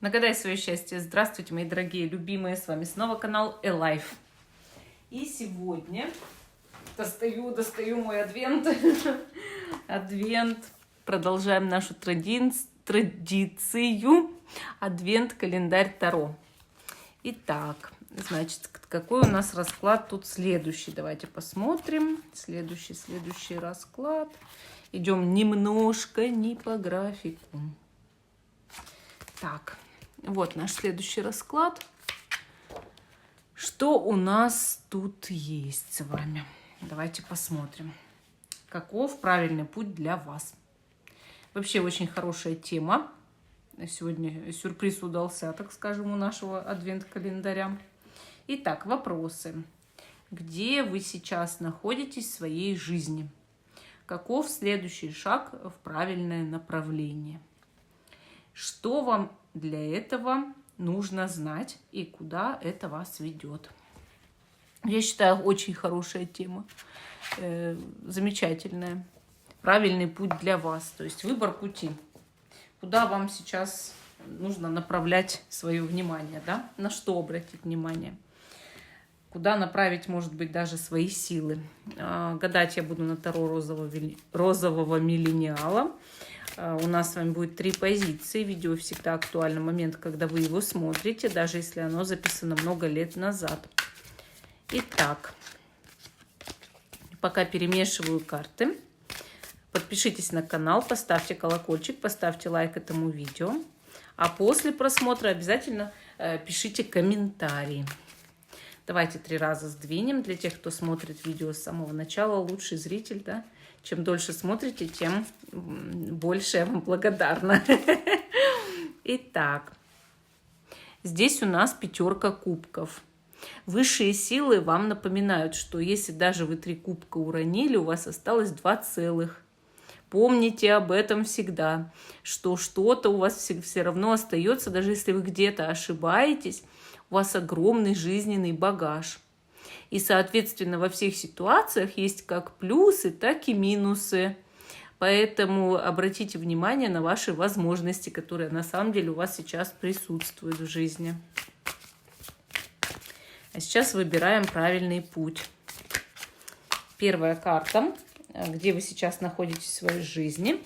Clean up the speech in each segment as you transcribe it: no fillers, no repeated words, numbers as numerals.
Нагадай свое счастье. Здравствуйте, мои дорогие, любимые. С вами снова канал Элайф. И сегодня достаю мой адвент. Адвент. Продолжаем нашу традицию. Адвент-календарь Таро. Итак, значит, какой у нас расклад тут следующий? Давайте посмотрим. Следующий расклад. Идем немножко не по графику. Так, вот наш следующий расклад. Что у нас тут есть с вами? Давайте посмотрим. Каков правильный путь для вас? Вообще очень хорошая тема. Сегодня сюрприз удался, так скажем, у нашего адвент-календаря. Итак, вопросы. Где вы сейчас находитесь в своей жизни? Каков следующий шаг в правильное направление? Что вам для этого нужно знать и куда это вас ведет? Я считаю, очень хорошая тема, замечательная. Правильный путь для вас, то есть выбор пути. Куда вам сейчас нужно направлять свое внимание, да? На что обратить внимание? Куда направить, может быть, даже свои силы? Гадать я буду на Таро розового миллениала. У нас с вами будет 3 позиции. Видео всегда актуальный момент, когда вы его смотрите, даже если оно записано много лет назад. Итак, пока перемешиваю карты, подпишитесь на канал, поставьте колокольчик, поставьте лайк этому видео. А после просмотра обязательно пишите комментарии. Давайте 3 раза сдвинем. Для тех, кто смотрит видео с самого начала, лучший зритель, да? Чем дольше смотрите, тем больше я вам благодарна. Итак, здесь у нас 5 кубков. Высшие силы вам напоминают, что если даже вы 3 кубка уронили, у вас осталось 2 целых. Помните об этом всегда, что что-то у вас все равно остается, даже если вы где-то ошибаетесь, у вас огромный жизненный багаж. И, соответственно, во всех ситуациях есть как плюсы, так и минусы. Поэтому обратите внимание на ваши возможности, которые на самом деле у вас сейчас присутствуют в жизни. А сейчас выбираем правильный путь. Первая карта, где вы сейчас находитесь в своей жизни.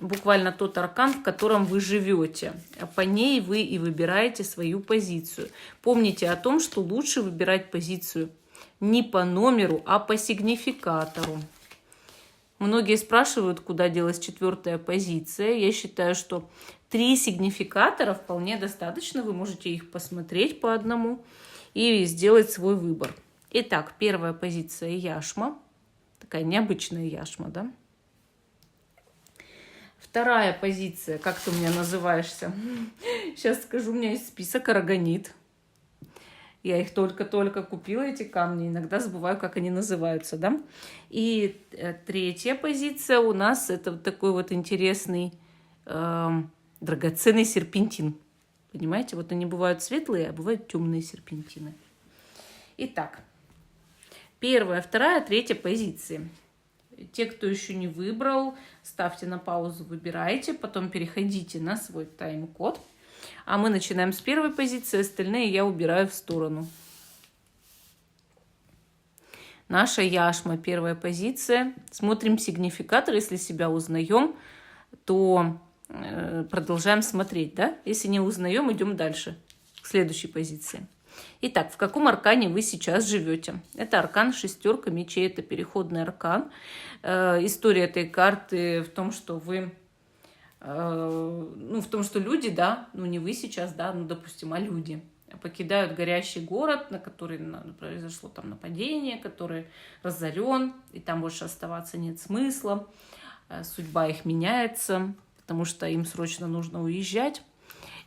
Буквально тот аркан, в котором вы живете. По ней вы и выбираете свою позицию. Помните о том, что лучше выбирать позицию не по номеру, а по сигнификатору. Многие спрашивают, куда делась 4-я позиция. Я считаю, что 3 сигнификатора вполне достаточно. Вы можете их посмотреть по одному и сделать свой выбор. Итак, 1-я позиция яшма. Такая необычная яшма, да? 2-я позиция, как ты у меня называешься? Сейчас скажу, у меня есть список арагонит. Я их только-только купила, эти камни. Иногда забываю, как они называются, да? И 3-я позиция у нас это вот такой вот интересный драгоценный серпентин. Понимаете? Вот они бывают светлые, а бывают темные серпентины. Итак, 1-я, 2-я, 3-я позиции. Те, кто еще не выбрал, ставьте на паузу, выбирайте, потом переходите на свой тайм-код. А мы начинаем с 1-й позиции, остальные я убираю в сторону. Наша яшма, 1-я позиция. Смотрим сигнификатор, если себя узнаем, то продолжаем смотреть, да? Если не узнаем, идем дальше, к следующей позиции. Итак, в каком аркане вы сейчас живете? Это аркан 6 мечей, это переходный аркан. История этой карты в том, что вы, в том, что люди, да, не вы сейчас, да, допустим, а люди покидают горящий город, на который произошло там нападение, который разорен, и там больше оставаться нет смысла. Судьба их меняется, потому что им срочно нужно уезжать.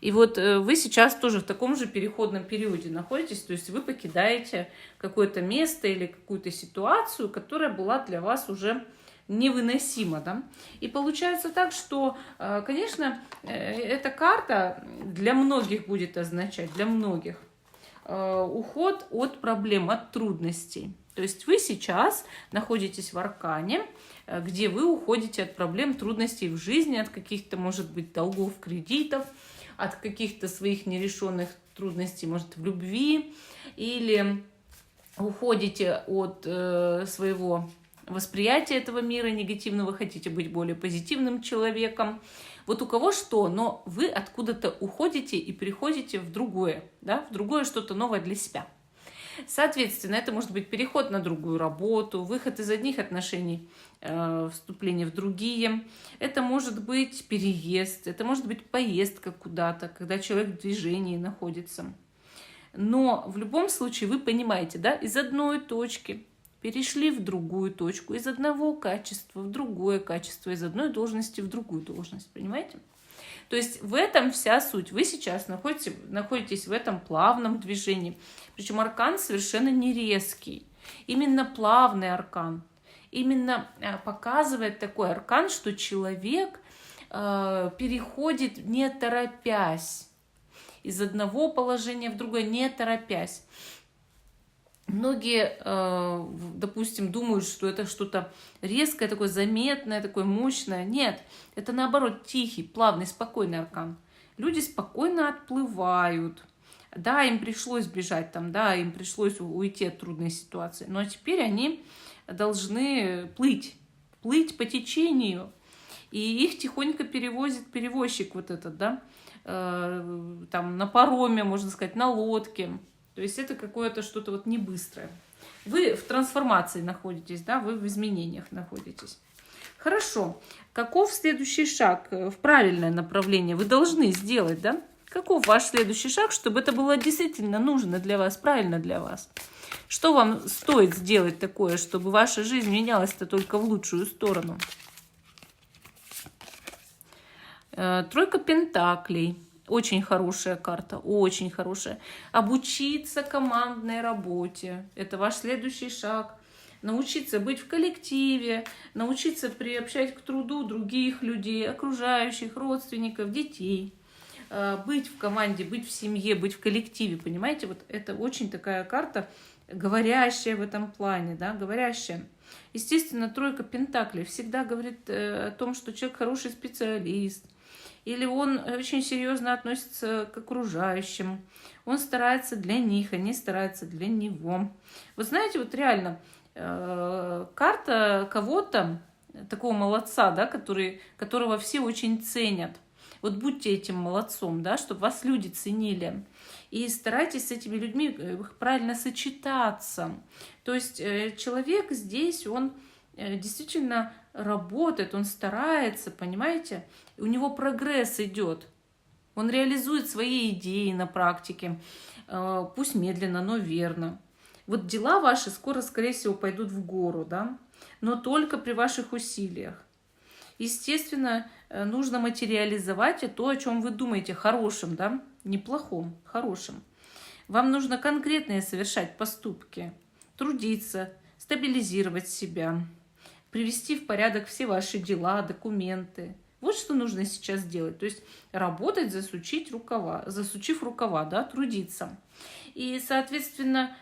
И вот вы сейчас тоже в таком же переходном периоде находитесь, то есть вы покидаете какое-то место или какую-то ситуацию, которая была для вас уже невыносима, да? И получается так, что, конечно, эта карта для многих будет означать, для многих, уход от проблем, от трудностей. То есть вы сейчас находитесь в аркане, где вы уходите от проблем, трудностей в жизни, от каких-то, может быть, долгов, кредитов, от каких-то своих нерешенных трудностей, может, в любви, или уходите от своего восприятия этого мира негативного, хотите быть более позитивным человеком. Вот у кого что, но вы откуда-то уходите и переходите в другое, да, в другое что-то новое для себя. Соответственно, это может быть переход на другую работу, выход из одних отношений, вступление в другие. Это может быть переезд, это может быть поездка куда-то, когда человек в движении находится. Но в любом случае вы понимаете, да, из одной точки перешли в другую точку, из одного качества в другое качество, из одной должности в другую должность, понимаете? То есть в этом вся суть. Вы сейчас находитесь в этом плавном движении. Причем аркан совершенно не резкий. Именно плавный аркан. Именно показывает такой аркан, что человек переходит не торопясь. Из одного положения в другое, не торопясь. Многие, допустим, думают, что это что-то резкое, такое заметное, такое мощное. Нет, это наоборот тихий, плавный, спокойный аркан. Люди спокойно отплывают. Да, им пришлось бежать там, да, им пришлось уйти от трудной ситуации, но теперь они должны плыть по течению. И их тихонько перевозит перевозчик вот этот, да, там на пароме, можно сказать, на лодке. То есть это какое-то что-то вот не быстрое. Вы в трансформации находитесь, да, вы в изменениях находитесь. Хорошо. Каков следующий шаг в правильное направление вы должны сделать, да? Каков ваш следующий шаг, чтобы это было действительно нужно для вас, правильно для вас? Что вам стоит сделать такое, чтобы ваша жизнь менялась-то только в лучшую сторону? Тройка пентаклей. Очень хорошая карта, очень хорошая. Обучиться командной работе. Это ваш следующий шаг. Научиться быть в коллективе, научиться приобщать к труду других людей, окружающих, родственников, детей. Быть в команде, быть в семье, быть в коллективе. Понимаете, вот это очень такая карта, говорящая в этом плане, да, говорящая. Естественно, тройка пентаклей всегда говорит о том, что человек хороший специалист, или он очень серьезно относится к окружающим, он старается для них, они стараются для него. Вы знаете, вот реально, карта кого-то, такого молодца, да, которого все очень ценят. Вот будьте этим молодцом, да, чтобы вас люди ценили. И старайтесь с этими людьми правильно сочетаться. То есть человек здесь, он действительно работает, он старается, понимаете? У него прогресс идет. Он реализует свои идеи на практике. Пусть медленно, но верно. Вот дела ваши скоро, скорее всего, пойдут в гору, да? Но только при ваших усилиях. Естественно, нужно материализовать то, о чем вы думаете, хорошим, да? Не плохом, хорошим. Вам нужно конкретные совершать поступки, трудиться, стабилизировать себя, привести в порядок все ваши дела, документы. Вот что нужно сейчас делать. То есть работать, засучив рукава, да, трудиться. И, соответственно,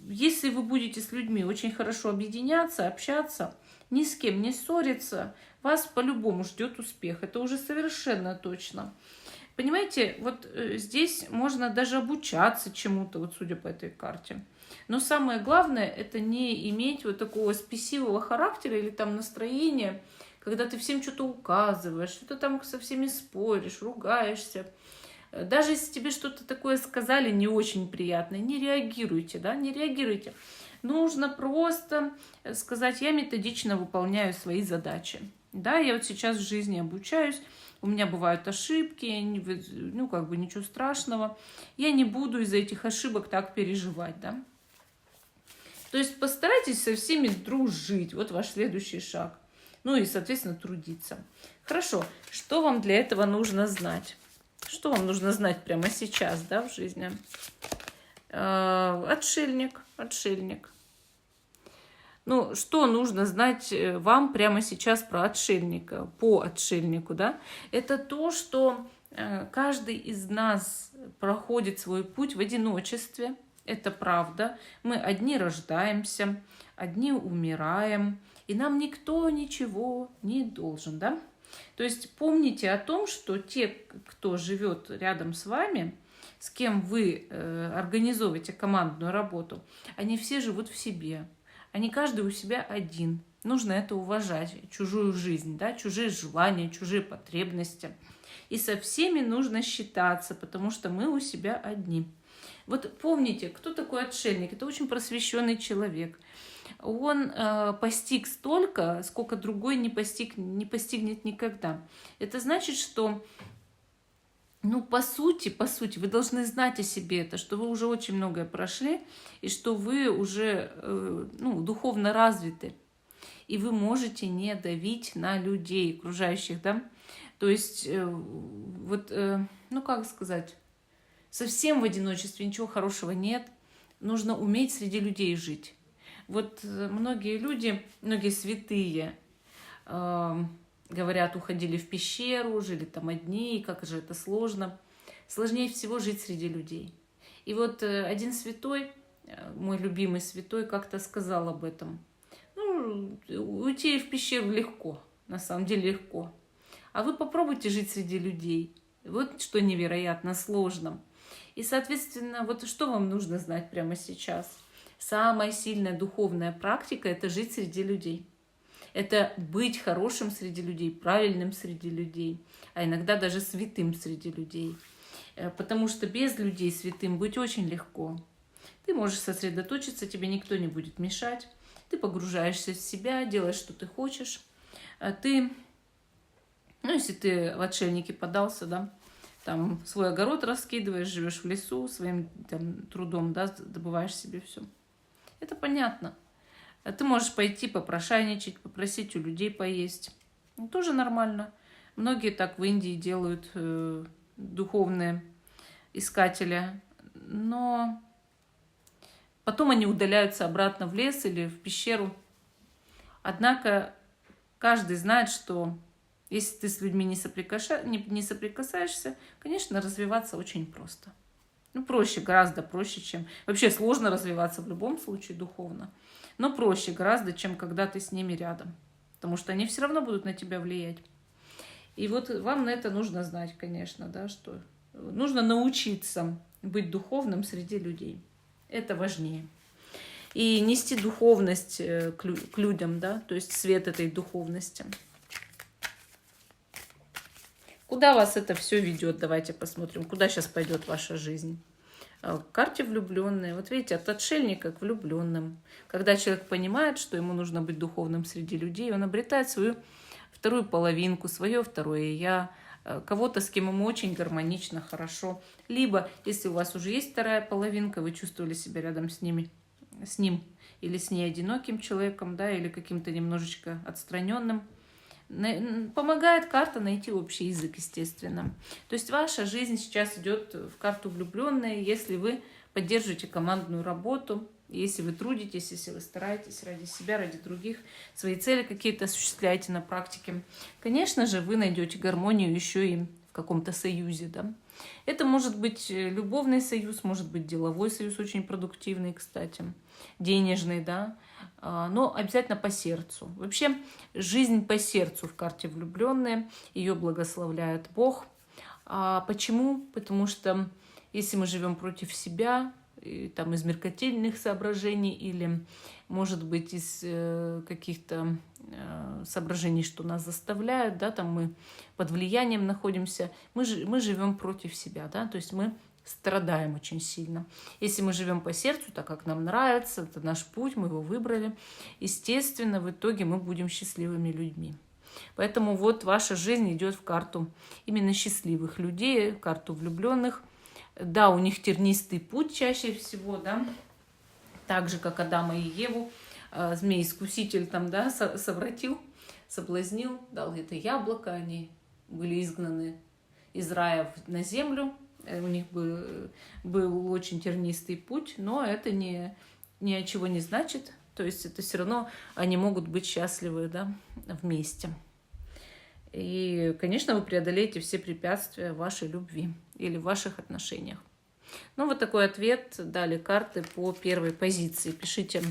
если вы будете с людьми очень хорошо объединяться, общаться, ни с кем не ссориться, вас по-любому ждет успех. Это уже совершенно точно. Понимаете, вот здесь можно даже обучаться чему-то, вот судя по этой карте. Но самое главное, это не иметь вот такого спесивого характера или там настроения, когда ты всем что-то указываешь, что-то там со всеми споришь, ругаешься. Даже если тебе что-то такое сказали не очень приятное, не реагируйте, да, не реагируйте. Нужно просто сказать, я методично выполняю свои задачи. Да, я вот сейчас в жизни обучаюсь, у меня бывают ошибки, ну, как бы ничего страшного. Я не буду из-за этих ошибок так переживать, да. То есть постарайтесь со всеми дружить. Вот ваш следующий шаг. Ну и, соответственно, трудиться. Хорошо. Что вам для этого нужно знать? Что вам нужно знать прямо сейчас, да, в жизни? Отшельник. Ну, что нужно знать вам прямо сейчас про отшельника, по отшельнику, да? Это то, что каждый из нас проходит свой путь в одиночестве. Это правда. Мы одни рождаемся, одни умираем, и нам никто ничего не должен, да? То есть помните о том, что те, кто живет рядом с вами, с кем вы организовываете командную работу, они все живут в себе. Они каждый у себя один. Нужно это уважать, чужую жизнь, да, чужие желания, чужие потребности. И со всеми нужно считаться, потому что мы у себя одни. Вот помните, кто такой отшельник? Это очень просвещенный человек. Он постиг столько, сколько другой не постигнет никогда. Это значит, что, ну, по сути, вы должны знать о себе это, что вы уже очень многое прошли, и что вы уже духовно развиты. И вы можете не давить на людей окружающих, да? То есть, как сказать, совсем в одиночестве ничего хорошего нет. Нужно уметь среди людей жить. Вот многие люди, многие святые говорят, уходили в пещеру, жили там одни, и как же это сложно. Сложнее всего жить среди людей. И вот один святой, мой любимый святой, как-то сказал об этом. Ну, уйти в пещеру легко, на самом деле легко. А вы попробуйте жить среди людей. Вот что невероятно сложно. И, соответственно, вот что вам нужно знать прямо сейчас? Самая сильная духовная практика – это жить среди людей. Это быть хорошим среди людей, правильным среди людей, а иногда даже святым среди людей. Потому что без людей святым быть очень легко. Ты можешь сосредоточиться, тебе никто не будет мешать. Ты погружаешься в себя, делаешь, что ты хочешь. Если ты в отшельники подался, да, там свой огород раскидываешь, живешь в лесу, своим там, трудом, да, добываешь себе все. Это понятно. Ты можешь пойти попрошайничать, попросить у людей поесть. Тоже нормально. Многие так в Индии делают, духовные искатели. Но потом они удаляются обратно в лес или в пещеру. Однако каждый знает, что если ты с людьми не соприкасаешься, конечно, развиваться очень просто. Проще, гораздо проще, чем... Вообще сложно развиваться в любом случае духовно, но проще гораздо, чем когда ты с ними рядом. Потому что они все равно будут на тебя влиять. И вот вам на это нужно знать, конечно, да, что нужно научиться быть духовным среди людей. Это важнее. И нести духовность к людям, да, то есть свет этой духовности. Куда вас это все ведет? Давайте посмотрим, куда сейчас пойдет ваша жизнь. К карте влюбленные. Вот видите, от отшельника к влюбленным. Когда человек понимает, что ему нужно быть духовным среди людей, он обретает свою вторую половинку, свое второе я, кого-то, с кем ему очень гармонично, хорошо. Либо, если у вас уже есть вторая половинка, вы чувствовали себя рядом с ним или с ней одиноким человеком, да, или каким-то немножечко отстраненным, помогает карта найти общий язык, естественно. То есть ваша жизнь сейчас идет в карту влюбленные, если вы поддерживаете командную работу, если вы трудитесь, если вы стараетесь ради себя, ради других, свои цели какие-то осуществляете на практике. Конечно же, вы найдете гармонию еще и в каком-то союзе, да. Это может быть любовный союз, может быть деловой союз, очень продуктивный, кстати, денежный, да, но обязательно по сердцу. Вообще жизнь по сердцу в карте влюбленные, ее благословляет Бог. Почему? Потому что если мы живем против себя, там из меркантильных соображений или, может быть, из каких-то соображений, что нас заставляют, да, там мы под влиянием находимся, мы живем против себя, да, то есть мы страдаем очень сильно. Если мы живем по сердцу, так как нам нравится, это наш путь, мы его выбрали, естественно, в итоге мы будем счастливыми людьми. Поэтому вот ваша жизнь идет в карту именно счастливых людей, в карту влюбленных. Да, у них тернистый путь чаще всего, да, так же, как Адама и Еву, змей-искуситель там, да, совратил, соблазнил, дал это яблоко, они были изгнаны из рая на землю, у них был очень тернистый путь, но это ничего не значит, то есть это все равно они могут быть счастливы, да, вместе. И, конечно, вы преодолеете все препятствия вашей любви или в ваших отношениях. Ну, вот такой ответ дали карты по первой позиции. Пишите,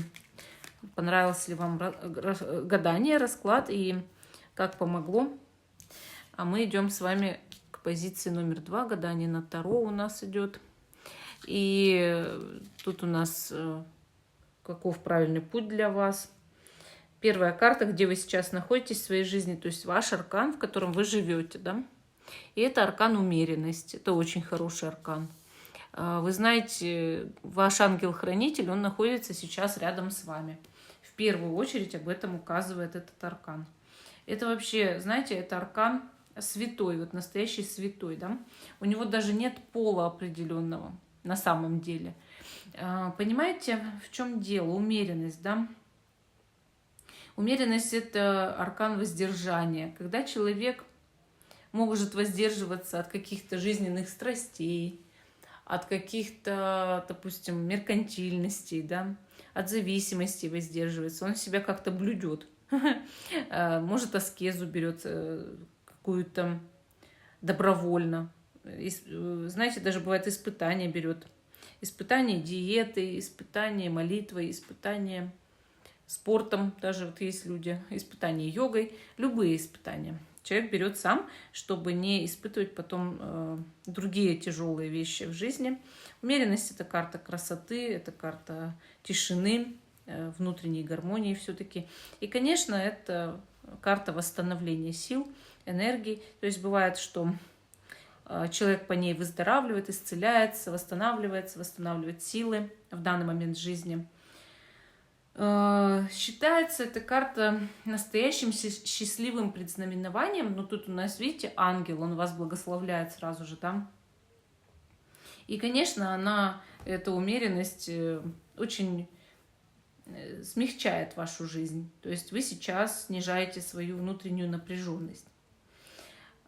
понравилось ли вам гадание, расклад и как помогло. А мы идем с вами к позиции номер 2, гадание на Таро у нас идет. И тут у нас каков правильный путь для вас. Первая карта, где вы сейчас находитесь в своей жизни, то есть ваш аркан, в котором вы живете, да. И это аркан умеренности. Это очень хороший аркан. Вы знаете, ваш ангел-хранитель, он находится сейчас рядом с вами. В первую очередь об этом указывает этот аркан. Это вообще, знаете, это аркан святой, вот настоящий святой, да. У него даже нет пола определенного на самом деле. Понимаете, в чем дело? Умеренность, да. Умеренность – это аркан воздержания. Когда человек может воздерживаться от каких-то жизненных страстей, от каких-то, допустим, меркантильностей, да, от зависимости воздерживается, он себя как-то блюдет. Может, аскезу берет какую-то добровольно. Знаете, даже бывает испытания берет. Испытания диеты, испытания молитвой, испытания спортом, даже вот есть люди, испытания йогой, любые испытания. Человек берет сам, чтобы не испытывать потом другие тяжелые вещи в жизни. Умеренность – это карта красоты, это карта тишины, внутренней гармонии все-таки. И, конечно, это карта восстановления сил, энергии. То есть бывает, что человек по ней выздоравливает, исцеляется, восстанавливает силы в данный момент жизни. Считается эта карта настоящим счастливым предзнаменованием. Но тут у нас, видите, ангел, он вас благословляет сразу же, да. И, конечно, эта умеренность очень смягчает вашу жизнь. То есть вы сейчас снижаете свою внутреннюю напряженность.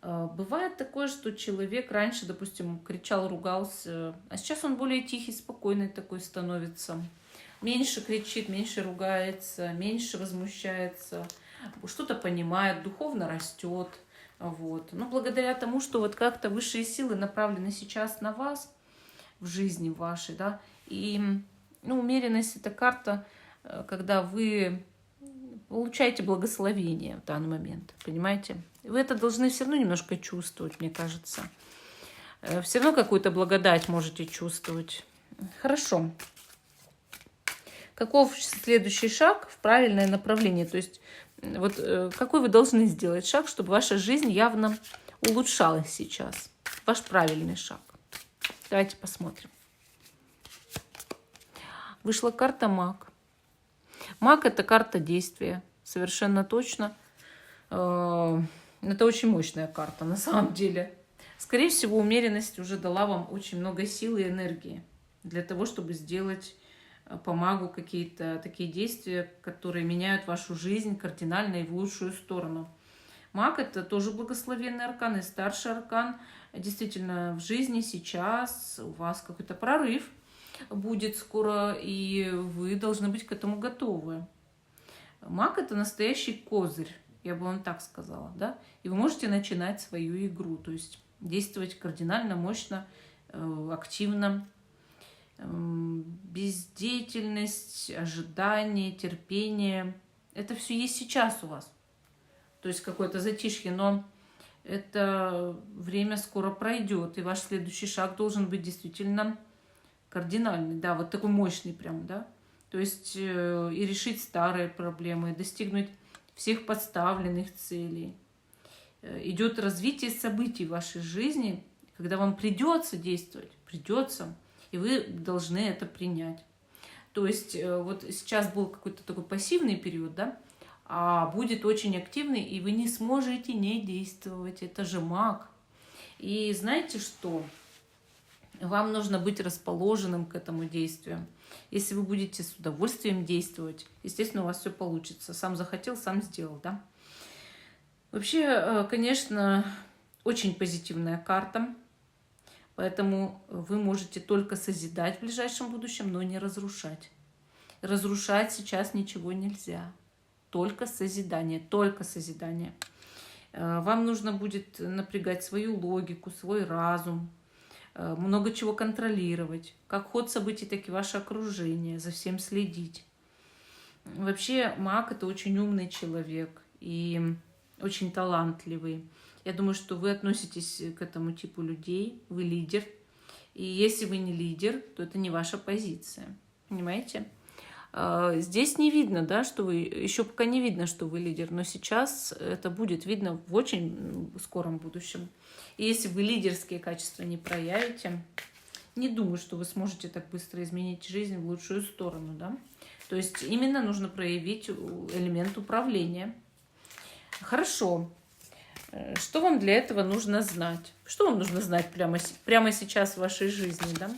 Бывает такое, что человек раньше, допустим, кричал, ругался, а сейчас он более тихий, спокойный такой становится. Меньше кричит, меньше ругается, меньше возмущается, что-то понимает, духовно растет. Вот. Но благодаря тому, что вот как-то высшие силы направлены сейчас на вас в жизни вашей, да, и умеренность – это карта, когда вы получаете благословение в данный момент, понимаете? Вы это должны все равно немножко чувствовать, мне кажется. Все равно какую-то благодать можете чувствовать. Хорошо. Каков следующий шаг в правильное направление? То есть вот какой вы должны сделать шаг, чтобы ваша жизнь явно улучшалась сейчас? Ваш правильный шаг. Давайте посмотрим. Вышла карта Маг. Маг – это карта действия. Совершенно точно. Это очень мощная карта на самом деле. Скорее всего, умеренность уже дала вам очень много сил и энергии для того, чтобы сделать по магу какие-то такие действия, которые меняют вашу жизнь кардинально и в лучшую сторону. Маг – это тоже благословенный аркан и старший аркан. Действительно, в жизни сейчас у вас какой-то прорыв будет скоро, и вы должны быть к этому готовы. Маг – это настоящий козырь, я бы вам так сказала, да? И вы можете начинать свою игру, то есть действовать кардинально, мощно, активно. Бездеятельность, ожидание, терпение – это все есть сейчас у вас. То есть какое-то затишье, но это время скоро пройдет, и ваш следующий шаг должен быть действительно кардинальный, да, вот такой мощный прям, да. То есть и решить старые проблемы, и достигнуть всех поставленных целей. Идет развитие событий в вашей жизни, когда вам придется действовать, и вы должны это принять. То есть вот сейчас был какой-то такой пассивный период, да, а будет очень активный, и вы не сможете не действовать. Это же маг. И знаете что? Вам нужно быть расположенным к этому действию. Если вы будете с удовольствием действовать, естественно, у вас все получится. Сам захотел, сам сделал, да? Вообще, конечно, очень позитивная карта. Поэтому вы можете только созидать в ближайшем будущем, но не разрушать. Разрушать сейчас ничего нельзя. Только созидание, только созидание. Вам нужно будет напрягать свою логику, свой разум, много чего контролировать. Как ход событий, так и ваше окружение, за всем следить. Вообще маг – это очень умный человек и очень талантливый. Я думаю, что вы относитесь к этому типу людей, вы лидер. И если вы не лидер, то это не ваша позиция. Понимаете? Здесь не видно, да, что вы, еще пока не видно, что вы лидер, но сейчас это будет видно в очень скором будущем. И если вы лидерские качества не проявите, не думаю, что вы сможете так быстро изменить жизнь в лучшую сторону, да. То есть именно нужно проявить элемент управления. Хорошо. Что вам для этого нужно знать? Что вам нужно знать прямо сейчас в вашей жизни, да?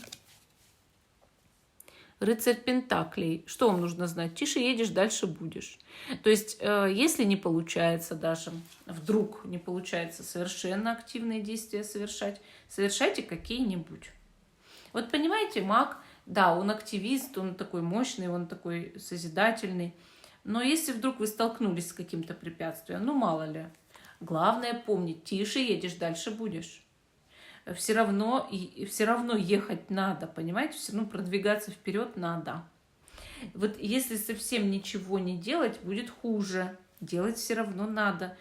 Рыцарь Пентаклей. Что вам нужно знать? Тише едешь, дальше будешь. То есть, если не получается даже, вдруг не получается совершенно активные действия совершать, совершайте какие-нибудь. Вот понимаете, маг, да, он активист, он такой мощный, он такой созидательный. Но если вдруг вы столкнулись с каким-то препятствием, ну мало ли, главное помнить, тише едешь, дальше будешь. Все равно ехать надо, понимаете? Все равно продвигаться вперед надо. Вот если совсем ничего не делать, будет хуже. Делать все равно надо.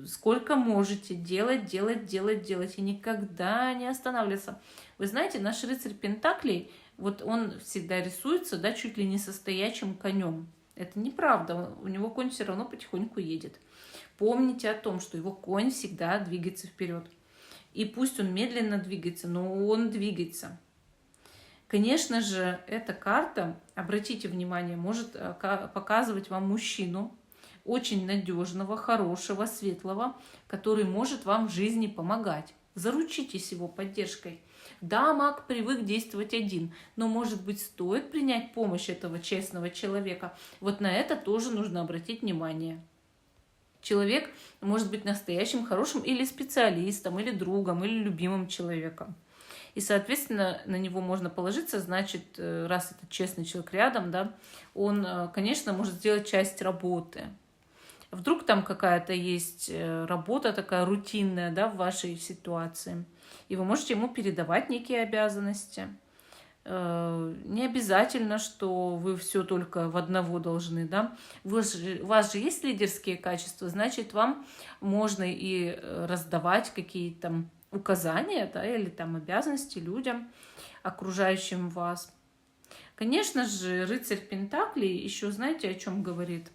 Сколько можете, делать. И никогда не останавливаться. Вы знаете, наш рыцарь Пентаклей, вот он всегда рисуется, да, чуть ли не со стоячим конем. Это неправда. У него конь все равно потихоньку едет. Помните о том, что его конь всегда двигается вперед. И пусть он медленно двигается, но он двигается. Конечно же, эта карта, обратите внимание, может показывать вам мужчину, очень надежного, хорошего, светлого, который может вам в жизни помогать. Заручитесь его поддержкой. Да, маг привык действовать один, но, может быть, стоит принять помощь этого честного человека. Вот на это тоже нужно обратить внимание. Человек может быть настоящим, хорошим или специалистом, или другом, или любимым человеком. И, соответственно, на него можно положиться, значит, раз это честный человек рядом, да, он, конечно, может сделать часть работы. Вдруг там какая-то есть работа такая рутинная, да, в вашей ситуации, и вы можете ему передавать некие обязанности. Не обязательно, что вы все только в одного должны, да. У вас же есть лидерские качества, значит, вам можно и раздавать какие-то указания, да, или там обязанности людям, окружающим вас. Конечно же, рыцарь Пентаклей еще знаете, о чем говорит?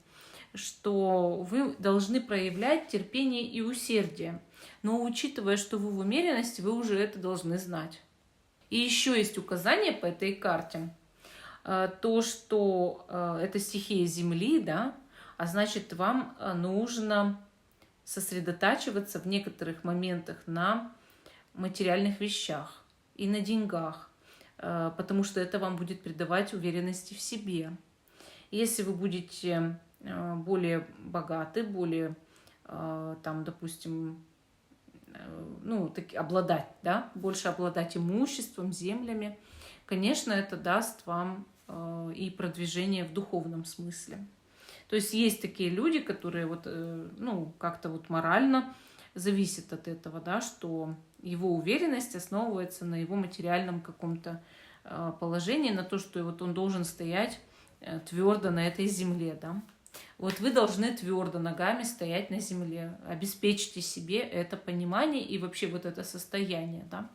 Что вы должны проявлять терпение и усердие. Но учитывая, что вы в умеренности, вы уже это должны знать. И еще есть указание по этой карте, то, что это стихия Земли, да, а значит, вам нужно сосредотачиваться в некоторых моментах на материальных вещах и на деньгах, потому что это вам будет придавать уверенности в себе. Если вы будете более богаты, более, там, допустим, обладать, да, больше обладать имуществом, землями, конечно, это даст вам и продвижение в духовном смысле. То есть есть такие люди, которые вот, как-то вот морально зависят от этого, да, что его уверенность основывается на его материальном каком-то положении, на то, что вот он должен стоять твердо на этой земле, да. Вот вы должны твердо ногами стоять на земле. Обеспечьте себе это понимание и вообще вот это состояние, да.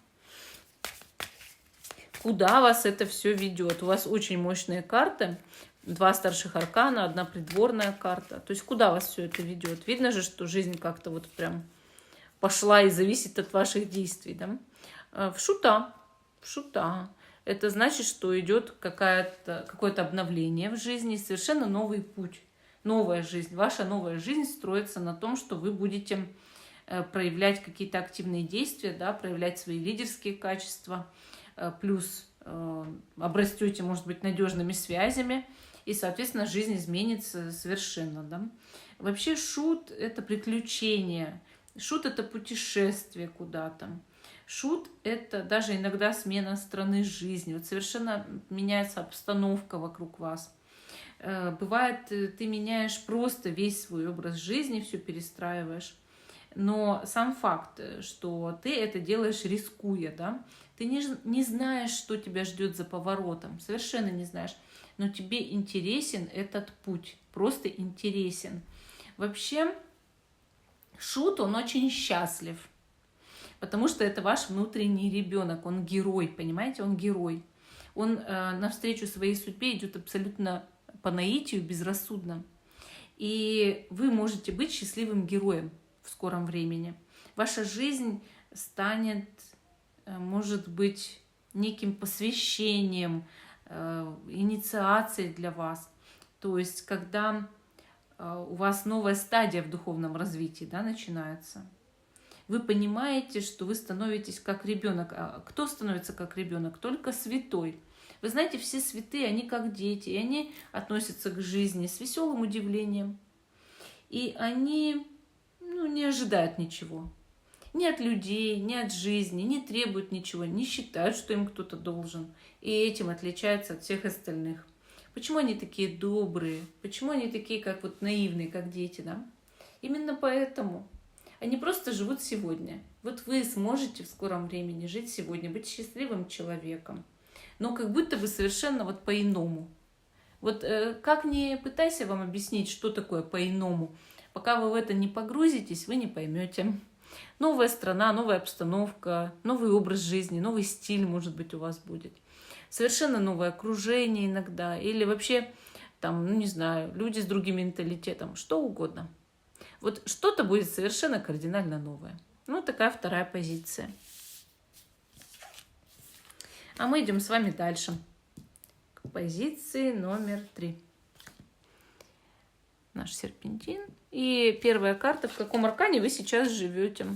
Куда вас это все ведет? У вас очень мощные карты. 2 старших аркана, 1 придворная карта. То есть куда вас все это ведет? Видно же, что жизнь как-то вот прям пошла и зависит от ваших действий, да. В шута. Это значит, что идет какое-то обновление в жизни, совершенно новый путь. Новая жизнь. Ваша новая жизнь строится на том, что вы будете проявлять какие-то активные действия, да, проявлять свои лидерские качества, плюс обрастете, может быть, надежными связями, и, соответственно, жизнь изменится совершенно. Да? Вообще шут – это приключение, шут – это путешествие куда-то. Шут – это даже иногда смена страны жизни. Вот совершенно меняется обстановка вокруг вас. Бывает, ты меняешь просто весь свой образ жизни, все перестраиваешь. Но сам факт, что ты это делаешь рискуя, да, ты не знаешь, что тебя ждет за поворотом, совершенно не знаешь, но тебе интересен этот путь, просто интересен. Вообще, Шут, он очень счастлив, потому что это ваш внутренний ребенок, он герой, понимаете, он герой. Он навстречу своей судьбе идет абсолютно по наитию, безрассудно. И вы можете быть счастливым героем в скором времени. Ваша жизнь станет, может быть, неким посвящением, инициацией для вас. То есть, когда у вас новая стадия в духовном развитии, да, начинается, вы понимаете, что вы становитесь как ребенок. А кто становится как ребенок? Только святой. Вы знаете, все святые, они как дети, и они относятся к жизни с веселым удивлением. И они не ожидают ничего. Ни от людей, ни от жизни, не требуют ничего, не считают, что им кто-то должен. И этим отличаются от всех остальных. Почему они такие добрые? Почему они такие, как вот наивные, как дети, да? Именно поэтому. Они просто живут сегодня. Вот вы сможете в скором времени жить сегодня, быть счастливым человеком. Но как будто бы совершенно вот по-иному. Вот как ни пытайся вам объяснить, что такое по-иному, пока вы в это не погрузитесь, вы не поймете. Новая страна, новая обстановка, новый образ жизни, новый стиль, может быть, у вас будет. Совершенно новое окружение иногда. Или вообще, там, не знаю, люди с другим менталитетом, что угодно. Вот что-то будет совершенно кардинально новое. Такая вторая позиция. А мы идем с вами дальше. К позиции номер 3. Наш серпентин. И первая карта, в каком аркане вы сейчас живете.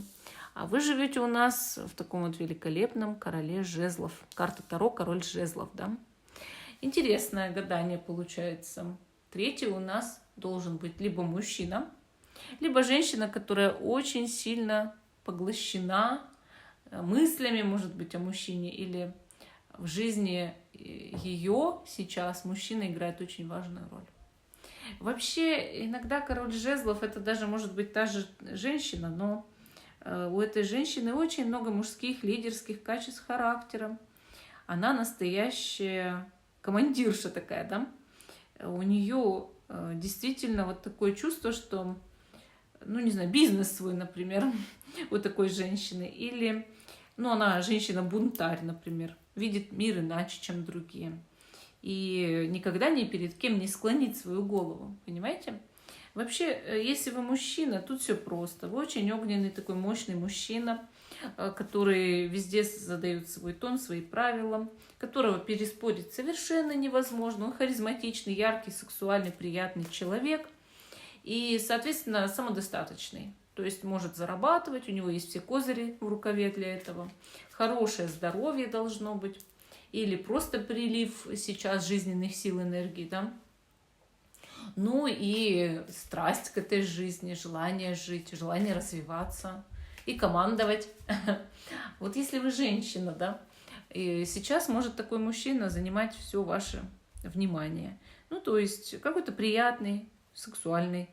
А вы живете у нас в таком вот великолепном короле жезлов. Карта Таро, король жезлов, да? Интересное гадание получается. Третий у нас должен быть либо мужчина, либо женщина, которая очень сильно поглощена мыслями, может быть, о мужчине, или в жизни ее сейчас мужчина играет очень важную роль. Вообще, иногда король жезлов, это даже может быть та же женщина, но у этой женщины очень много мужских лидерских качеств характера. Она настоящая командирша такая, да? У нее действительно вот такое чувство, что, не знаю, бизнес свой, например, у такой женщины. Или, она женщина-бунтарь, например, видит мир иначе, чем другие. И никогда ни перед кем не склонит свою голову, понимаете? Вообще, если вы мужчина, тут все просто. Вы очень огненный такой мощный мужчина, который везде задает свой тон, свои правила, которого переспорить совершенно невозможно. Он харизматичный, яркий, сексуальный, приятный человек и, соответственно, самодостаточный. То есть может зарабатывать, у него есть все козыри в рукаве для этого. Хорошее здоровье должно быть. Или просто прилив сейчас жизненных сил, энергии, да. И страсть к этой жизни, желание жить, желание развиваться и командовать. Вот если вы женщина, да, и сейчас может такой мужчина занимать все ваше внимание. То есть какой-то приятный, сексуальный,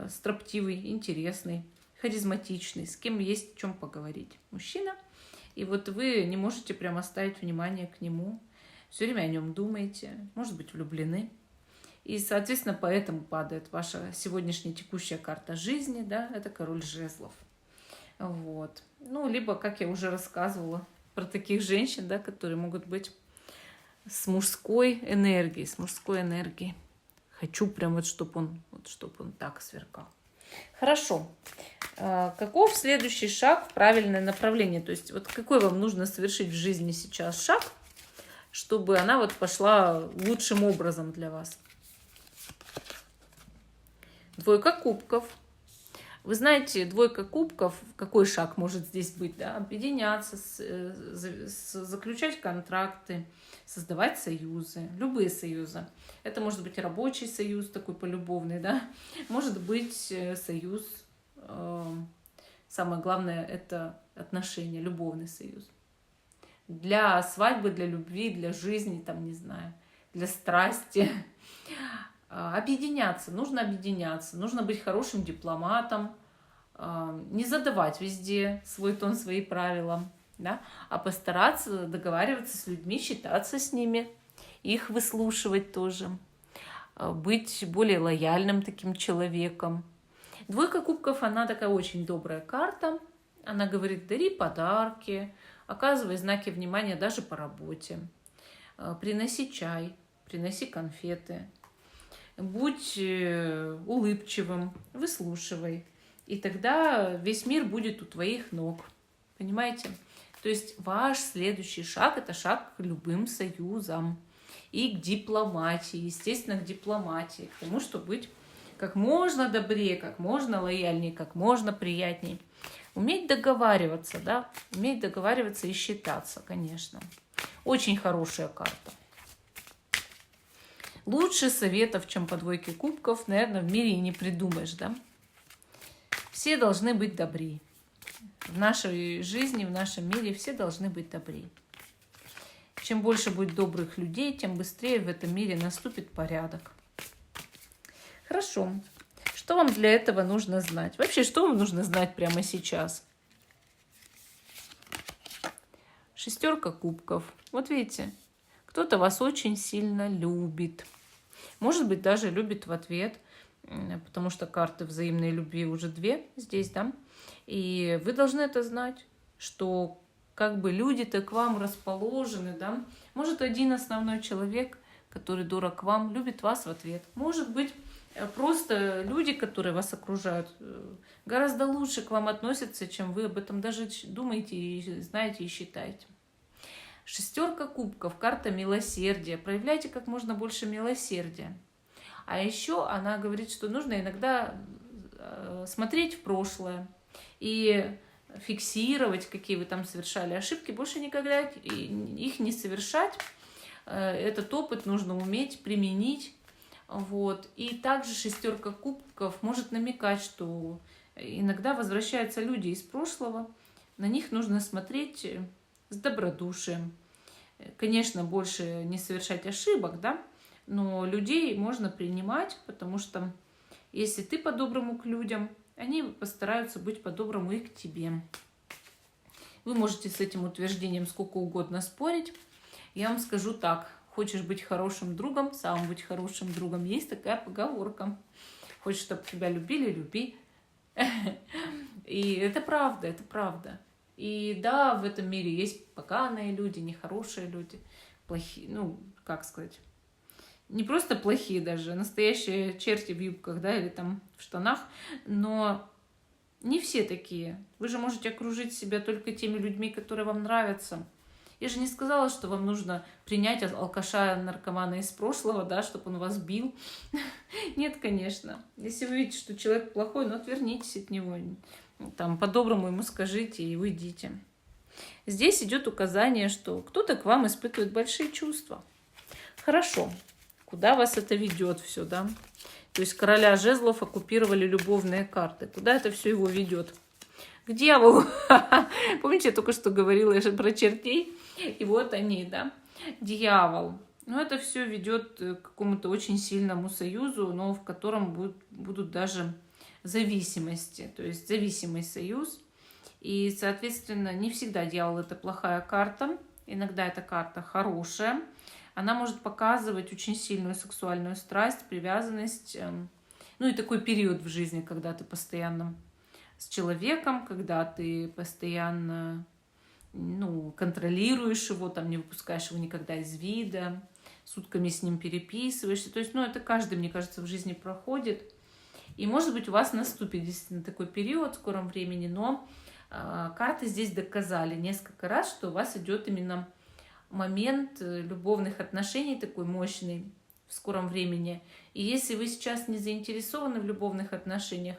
строптивый, интересный, харизматичный, с кем есть о чем поговорить. Мужчина. И вот вы не можете прям оставить внимание к нему. Все время о нем думаете, может быть, влюблены. И, соответственно, поэтому падает ваша сегодняшняя текущая карта жизни, да, это король жезлов. Вот. Либо, как я уже рассказывала, про таких женщин, да, которые могут быть с мужской энергией, Хочу прям чтобы он так сверкал. Хорошо. Каков следующий шаг в правильное направление? То есть, вот какой вам нужно совершить в жизни сейчас шаг, чтобы она вот пошла лучшим образом для вас? Двойка кубков. Вы знаете, двойка кубков, какой шаг может здесь быть? Да? Объединяться, заключать контракты, создавать союзы, любые союзы. Это может быть рабочий союз, такой полюбовный, да? Может быть союз, самое главное, это отношения, любовный союз. Для свадьбы, для любви, для жизни, там, не знаю, для страсти. Объединяться, нужно быть хорошим дипломатом, не задавать везде свой тон, свои правила, да, а постараться договариваться с людьми, считаться с ними, их выслушивать тоже, быть более лояльным таким человеком. Двойка кубков, она такая очень добрая карта. Она говорит, дари подарки, оказывай знаки внимания даже по работе. Приноси чай, приноси конфеты. Будь улыбчивым, выслушивай. И тогда весь мир будет у твоих ног. Понимаете? То есть ваш следующий шаг – это шаг к любым союзам. И к дипломатии, естественно, к дипломатии. К тому, чтобы быть как можно добрее, как можно лояльнее, как можно приятней. Уметь договариваться, да? Уметь договариваться и считаться, конечно. Очень хорошая карта. Лучше советов, чем по двойке кубков, наверное, в мире и не придумаешь, да? Все должны быть добры. В нашей жизни, в нашем мире все должны быть добры. Чем больше будет добрых людей, тем быстрее в этом мире наступит порядок. Хорошо. Что вам для этого нужно знать? Вообще, что вам нужно знать прямо сейчас? Шестерка кубков. Вот видите, кто-то вас очень сильно любит. Может быть, даже любит в ответ, потому что карты взаимной любви уже две здесь, да? И вы должны это знать, что как бы люди-то к вам расположены, да? Может, один основной человек, который дорог вам, любит вас в ответ. Может быть, просто люди, которые вас окружают, гораздо лучше к вам относятся, чем вы об этом даже думаете, и знаете, и считаете. Шестерка кубков, карта милосердия. Проявляйте как можно больше милосердия. А еще она говорит, что нужно иногда смотреть в прошлое и фиксировать, какие вы там совершали ошибки, больше никогда их не совершать. Этот опыт нужно уметь применить. Вот. И также шестерка кубков может намекать, что иногда возвращаются люди из прошлого, на них нужно смотреть с добродушием. Конечно, больше не совершать ошибок, да, но людей можно принимать, потому что если ты по-доброму к людям, они постараются быть по-доброму и к тебе. Вы можете с этим утверждением сколько угодно спорить. Я вам скажу так. Хочешь быть хорошим другом, сам будь хорошим другом. Есть такая поговорка. Хочешь, чтобы тебя любили, люби. И это правда, это правда. И да, в этом мире есть поганые люди, нехорошие люди, плохие, ну, как сказать, не просто плохие даже, настоящие черти в юбках, да, или там в штанах, но не все такие. Вы же можете окружить себя только теми людьми, которые вам нравятся. Я же не сказала, что вам нужно принять алкаша, наркомана из прошлого, да, чтобы он вас бил. Нет, конечно. Если вы видите, что человек плохой, ну, отвернитесь от него. Там по-доброму ему скажите и уйдите. Здесь идет указание, что кто-то к вам испытывает большие чувства. Хорошо. Куда вас это ведет все, да? То есть короля жезлов оккупировали любовные карты. Куда это все его ведет? К дьяволу. Помните, я только что говорила про чертей? И вот они, да? Дьявол. Но это все ведет к какому-то очень сильному союзу, но в котором будут даже зависимости. То есть зависимый союз. И, соответственно, не всегда дьявол – это плохая карта. Иногда эта карта хорошая. Она может показывать очень сильную сексуальную страсть, привязанность. Ну и такой период в жизни, когда ты постоянно с человеком, когда ты постоянно контролируешь его, там, не выпускаешь его никогда из вида, сутками с ним переписываешься. То есть, это каждый, мне кажется, в жизни проходит. И, может быть, у вас наступит действительно такой период в скором времени, но карты здесь доказали несколько раз, что у вас идет именно момент любовных отношений такой мощный в скором времени. И если вы сейчас не заинтересованы в любовных отношениях,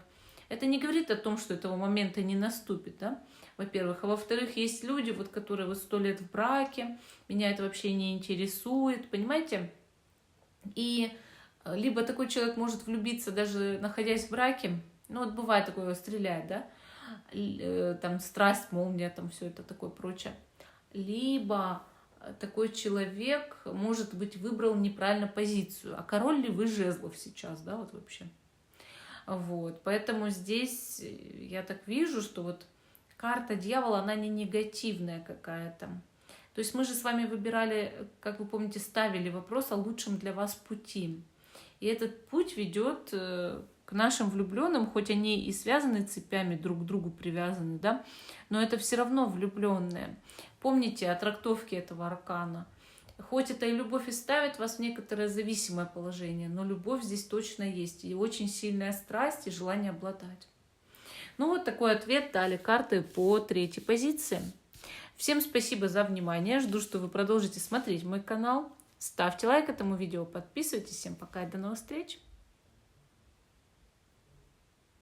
это не говорит о том, что этого момента не наступит, да? Во-первых. А во-вторых, есть люди, которые 100 лет в браке, меня это вообще не интересует, понимаете? И либо такой человек может влюбиться, даже находясь в браке, бывает такое, стреляет, да? Там страсть, молния, там все это такое прочее. Либо такой человек, может быть, выбрал неправильно позицию. А король ли вы жезлов сейчас, да, вообще? Поэтому здесь я так вижу, что карта дьявола, она не негативная какая-то. То есть мы же с вами выбирали, как вы помните, ставили вопрос о лучшем для вас пути. И этот путь ведет к к нашим влюбленным, хоть они и связаны цепями, друг к другу привязаны, да, но это все равно влюбленные. Помните о трактовке этого аркана. Хоть это и любовь и ставит вас в некоторое зависимое положение, но любовь здесь точно есть. И очень сильная страсть и желание обладать. Ну вот такой ответ дали карты по третьей позиции. Всем спасибо за внимание. Жду, что вы продолжите смотреть мой канал. Ставьте лайк этому видео, подписывайтесь. Всем пока и до новых встреч.